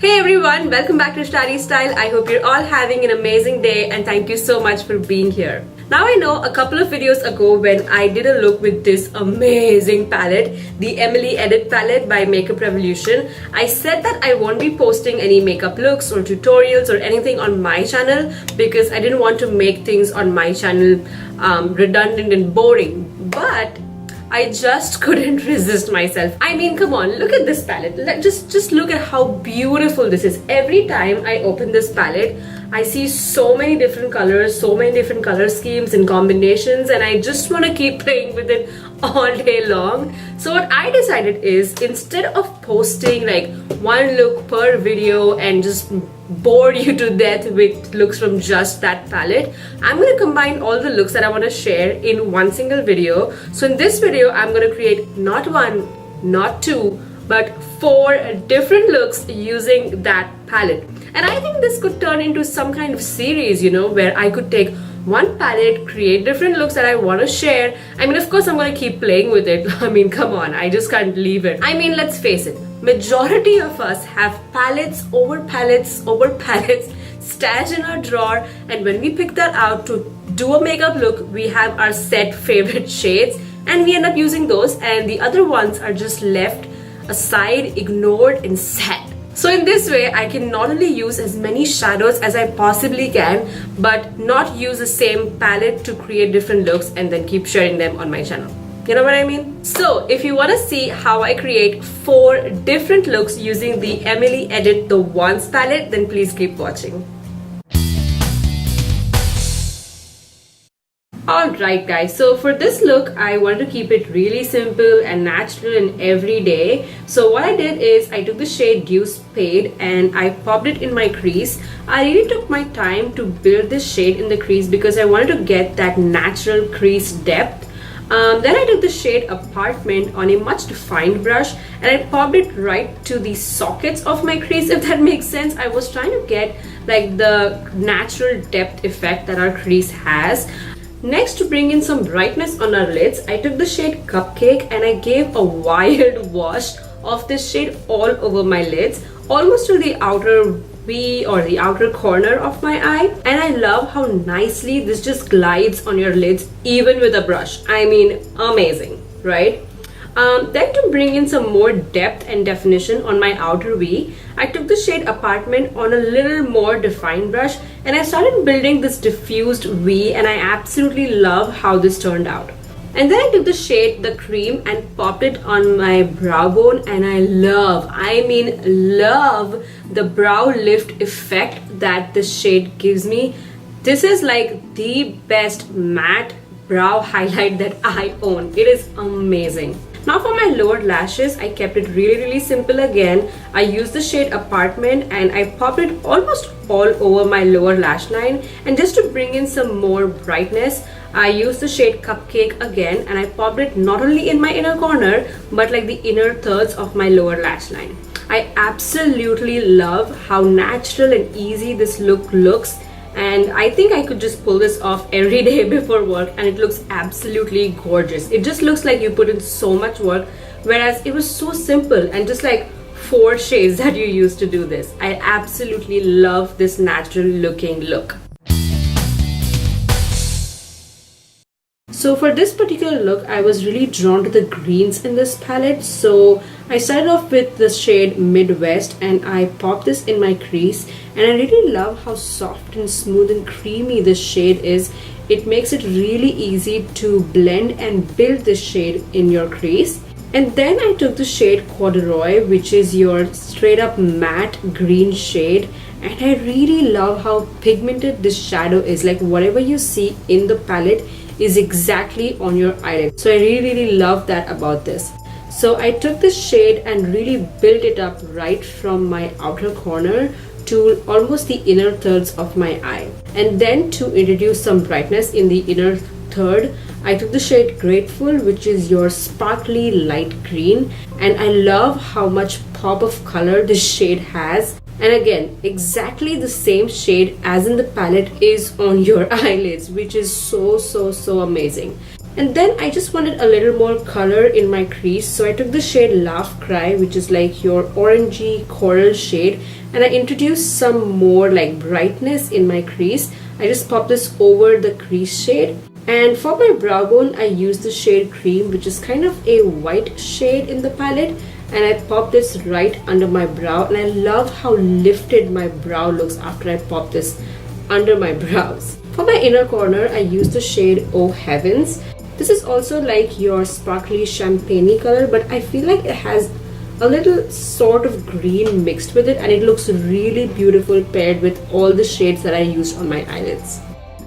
Hey everyone, welcome back to Shradysstyle. I hope you're all having an amazing day and thank you so much for being here. Now I know a couple of videos ago when I did a look with this amazing palette, the Emily Edit palette by Makeup Revolution, I said that I won't be posting any makeup looks or tutorials or anything on my channel because I didn't want to make things on my channel redundant and boring. But I just couldn't resist myself. I mean, come on, look at this palette. Just look at how beautiful this is. Every time I open this palette, I see so many different colors, so many different color schemes and combinations, and I just want to keep playing with it all day long. So what I decided is, instead of posting like one look per video and just bore you to death with looks from just that palette, I'm going to combine all the looks that I want to share in one single video. So in this video, I'm going to create not one, not two, but 4 different looks using that palette. And I think this could turn into some kind of series, you know, where I could take one palette, create different looks that I want to share. I mean, of course, I'm going to keep playing with it. I mean, come on, I just can't leave it. I mean, let's face it, majority of us have palettes over palettes over palettes stashed in our drawer, and when we pick that out to do a makeup look, we have our set favorite shades and we end up using those, and the other ones are just left aside, ignored, and set. So in this way, I can not only use as many shadows as I possibly can, but not use the same palette to create different looks and then keep sharing them on my channel. You know what I mean? So if you want to see how I create 4 different looks using the Emily Edit the Once palette, then please keep watching. Alright guys, so for this look, I wanted to keep it really simple and natural and everyday. So what I did is I took the shade Dew Spade and I popped it in my crease. I really took my time to build this shade in the crease because I wanted to get that natural crease depth. Then I took the shade Apartment on a much defined brush and I popped it right to the sockets of my crease, if that makes sense. I was trying to get like the natural depth effect that our crease has. Next, to bring in some brightness on our lids, I took the shade Cupcake and I gave a wild wash of this shade all over my lids, almost to the outer V or the outer corner of my eye. And I love how nicely this just glides on your lids even with a brush. I mean, amazing, right? Then to bring in some more depth and definition on my outer V, I took the shade Apartment on a little more defined brush and I started building this diffused V, and I absolutely love how this turned out. And then I took the shade The Cream and popped it on my brow bone, and I love the brow lift effect that this shade gives me. This is like the best matte brow highlight that I own. It is amazing. Now for my lower lashes, I kept it really simple again. I used the shade Apartment and I popped it almost all over my lower lash line, and just to bring in some more brightness, I used the shade Cupcake again and I popped it not only in my inner corner but like the inner thirds of my lower lash line. I absolutely love how natural and easy this look looks, and I think I could just pull this off every day before work and it looks absolutely gorgeous. It just looks like you put in so much work, whereas it was so simple and just like 4 shades that you used to do this. I absolutely love this natural looking look. So for this particular look, I was really drawn to the greens in this palette. So I started off with the shade Midwest and I popped this in my crease, and I really love how soft and smooth and creamy this shade is. It makes it really easy to blend and build this shade in your crease. And then I took the shade Corduroy, which is your straight up matte green shade, and I really love how pigmented this shadow is. Like whatever you see in the palette is exactly on your eyelid. So I really love that about this. So I took this shade and really built it up right from my outer corner to almost the inner thirds of my eye. And then to introduce some brightness in the inner third, I took the shade Grateful, which is your sparkly light green, and I love how much pop of color this shade has. And again, exactly the same shade as in the palette is on your eyelids, which is so amazing. And then I just wanted a little more color in my crease, so I took the shade Laugh Cry, which is like your orangey coral shade, and I introduced some more like brightness in my crease. I just popped this over the crease shade. And for my brow bone, I used the shade Cream, which is kind of a white shade in the palette, and I popped this right under my brow, and I love how lifted my brow looks after I pop this under my brows. For my inner corner, I used the shade Oh Heavens. This is also like your sparkly champagne color, but I feel like it has a little sort of green mixed with it, and it looks really beautiful paired with all the shades that I used on my eyelids.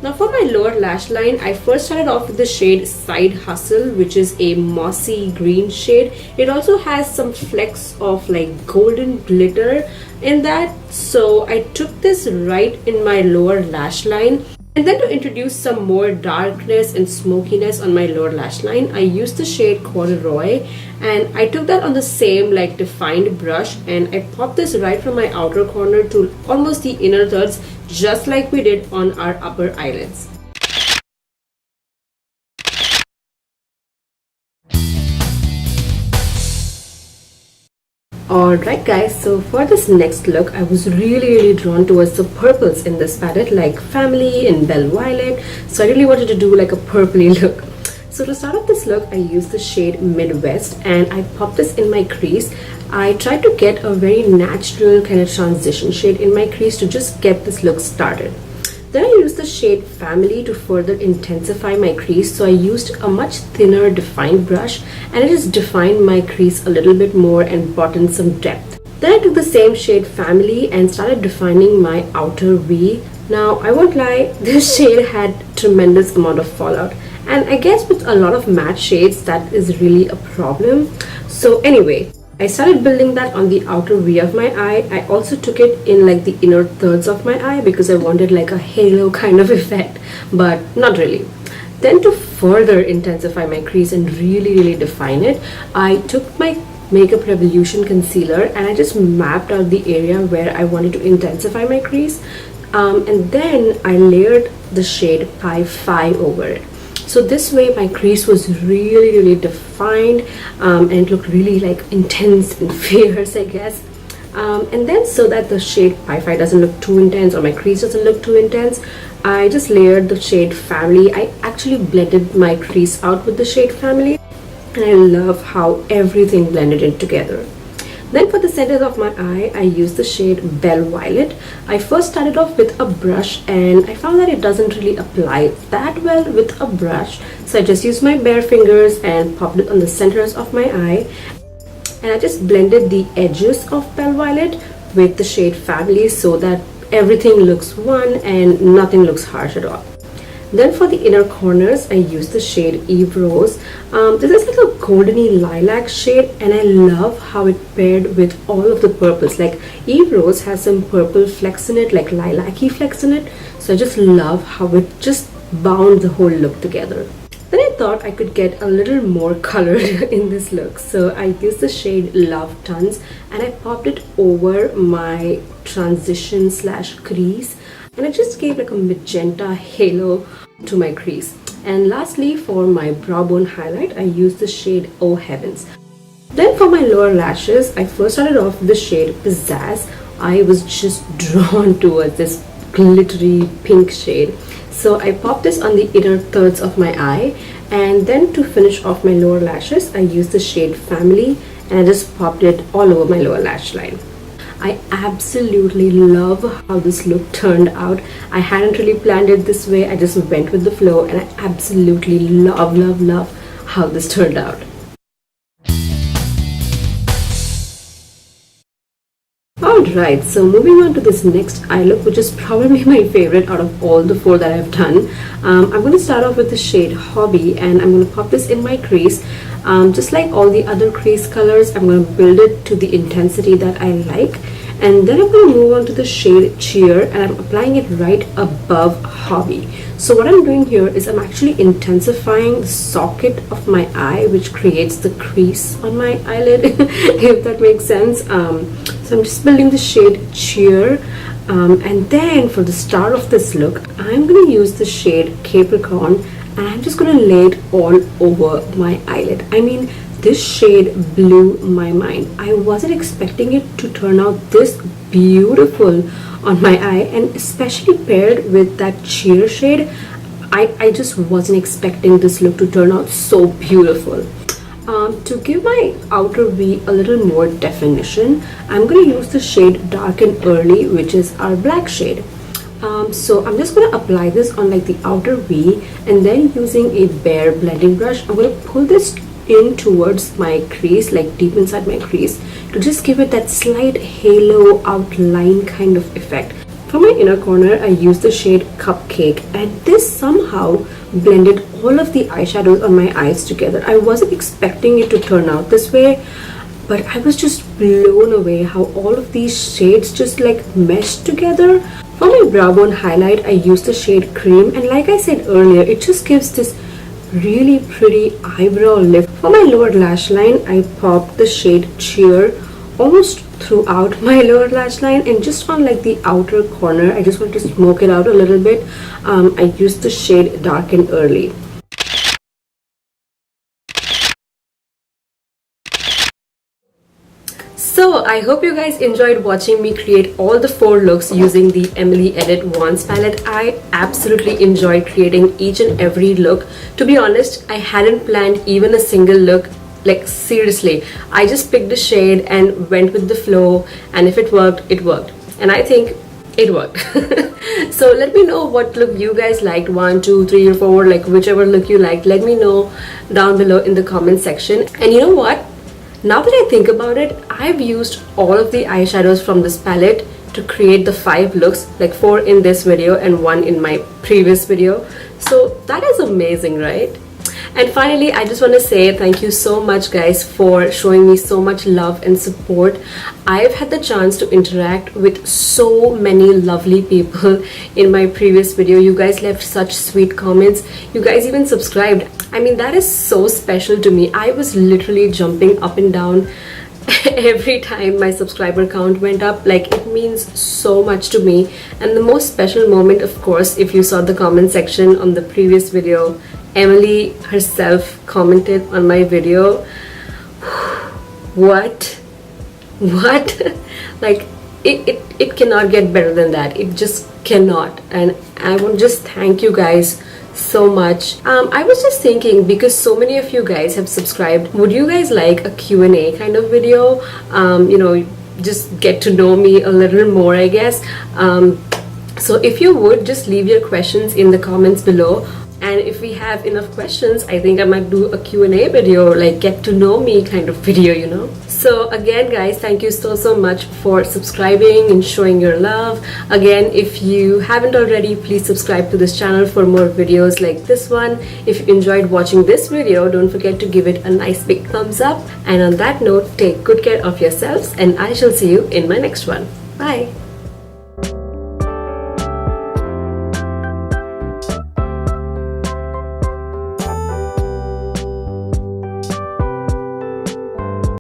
Now for my lower lash line, I first started off with the shade Side Hustle, which is a mossy green shade. It also has some flecks of like golden glitter in that, so I took this right in my lower lash line. And then to introduce some more darkness and smokiness on my lower lash line, I used the shade Corduroy, and I took that on the same like defined brush, and I popped this right from my outer corner to almost the inner thirds, just like we did on our upper eyelids. Alright guys, so for this next look, I was really drawn towards the purples in this palette, like Family and Belle Violet, so I really wanted to do like a purpley look. So to start off this look, I used the shade Midwest, and I popped this in my crease. I tried to get a very natural kind of transition shade in my crease to just get this look started. Then I used the shade Family to further intensify my crease, so I used a much thinner defined brush, and I just defined my crease a little bit more and brought in some depth. Then I took the same shade Family and started defining my outer V. Now I won't lie, this shade had tremendous amount of fallout, and I guess with a lot of matte shades that is really a problem. So anyway, I started building that on the outer V of my eye. I also took it in like the inner thirds of my eye because I wanted like a halo kind of effect, but not really. Then to further intensify my crease and really define it, I took my Makeup Revolution concealer and I just mapped out the area where I wanted to intensify my crease, and then I layered the shade Pi Phi over it. So this way my crease was really defined, and it looked really like intense and fierce, I guess. And then so that the shade Pi Phi doesn't look too intense or my crease doesn't look too intense, I just layered the shade Family. I actually blended my crease out with the shade Family, and I love how everything blended in together. Then for the center of my eye, I used the shade Belle Violet. I first started off with a brush, and I found that it doesn't really apply that well with a brush. So I just used my bare fingers and popped it on the centers of my eye. And I just blended the edges of Belle Violet with the shade Family so that everything looks one and nothing looks harsh at all. Then for the inner corners, I used the shade Eve Rose. This is like a goldeny lilac shade, and I love how it paired with all of the purples. Like Eve Rose has some purple flecks in it, like lilac-y flecks in it. So I just love how it just bound the whole look together. Then I thought I could get a little more colored in this look. So I used the shade Love Tons and I popped it over my transition / crease. And I just gave like a magenta halo to my crease. And lastly, for my brow bone highlight, I used the shade Oh Heavens. Then for my lower lashes, I first started off with the shade Pizzazz. I was just drawn towards this glittery pink shade. So I popped this on the inner thirds of my eye, and then to finish off my lower lashes, I used the shade Family and I just popped it all over my lower lash line. I absolutely love how this look turned out. I hadn't really planned it this way. I just went with the flow, and I absolutely love how this turned out. Alright, so moving on to this next eye look, which is probably my favorite out of all the 4 that I've done. I'm going to start off with the shade Hobby, and I'm going to pop this in my crease. Just like all the other crease colors, I'm going to build it to the intensity that I like. And then I'm going to move on to the shade Cheer, and I'm applying it right above Hobby. So what I'm doing here is I'm actually intensifying the socket of my eye, which creates the crease on my eyelid, if that makes sense. So I'm just building the shade Cheer. And then for the start of this look, I'm going to use the shade Capricorn, and I'm just gonna lay it all over my eyelid. I mean, this shade blew my mind. I wasn't expecting it to turn out this beautiful on my eye, and especially paired with that sheer shade, I just wasn't expecting this look to turn out so beautiful. To give my outer V a little more definition, I'm going to use the shade Dark and Early, which is our black shade. So I'm just going to apply this on like the outer V, and then using a bare blending brush, I'm going to pull this in towards my crease, like deep inside my crease, to just give it that slight halo outline kind of effect. For my inner corner, I used the shade Cupcake, and this somehow blended all of the eyeshadows on my eyes together. I wasn't expecting it to turn out this way, but I was just blown away how all of these shades just like meshed together. For my brow bone highlight, I used the shade Cream, and like I said earlier, it just gives this really pretty eyebrow lift. For my lower lash line, I popped the shade Cheer almost throughout my lower lash line, and just on like the outer corner, I just want to smoke it out a little bit. I used the shade Dark and Early. So I hope you guys enjoyed watching me create all the 4 looks using the Emily Edit Wands palette. I absolutely enjoyed creating each and every look. To be honest, I hadn't planned even a single look. Like seriously, I just picked a shade and went with the flow, and if it worked, it worked. And I think it worked. So let me know what look you guys liked, 1, 2, 3 or 4, like whichever look you liked. Let me know down below in the comment section. And you know what? Now that I think about it, I've used all of the eyeshadows from this palette to create the 5 looks, like 4 in this video and 1 in my previous video. So that is amazing, right? And finally, I just want to say thank you so much guys for showing me so much love and support. I've had the chance to interact with so many lovely people in my previous video. You guys left such sweet comments. You guys even subscribed. I mean, that is so special to me. I was literally jumping up and down every time my subscriber count went up. Like, it means so much to me. And the most special moment, of course, if you saw the comment section on the previous video, Emily herself commented on my video. What like it cannot get better than that. It just cannot. And I want to just thank you guys so much. I was just thinking, because so many of you guys have subscribed, would you guys like a Q&A kind of video? You know, just get to know me a little more, I guess. So if you would, just leave your questions in the comments below. And if we have enough questions, I think I might do a Q&A video, like get to know me kind of video, you know. So again guys, thank you so much for subscribing and showing your love. Again, if you haven't already, please subscribe to this channel for more videos like this one. If you enjoyed watching this video, don't forget to give it a nice big thumbs up. And on that note, take good care of yourselves, and I shall see you in my next one. Bye.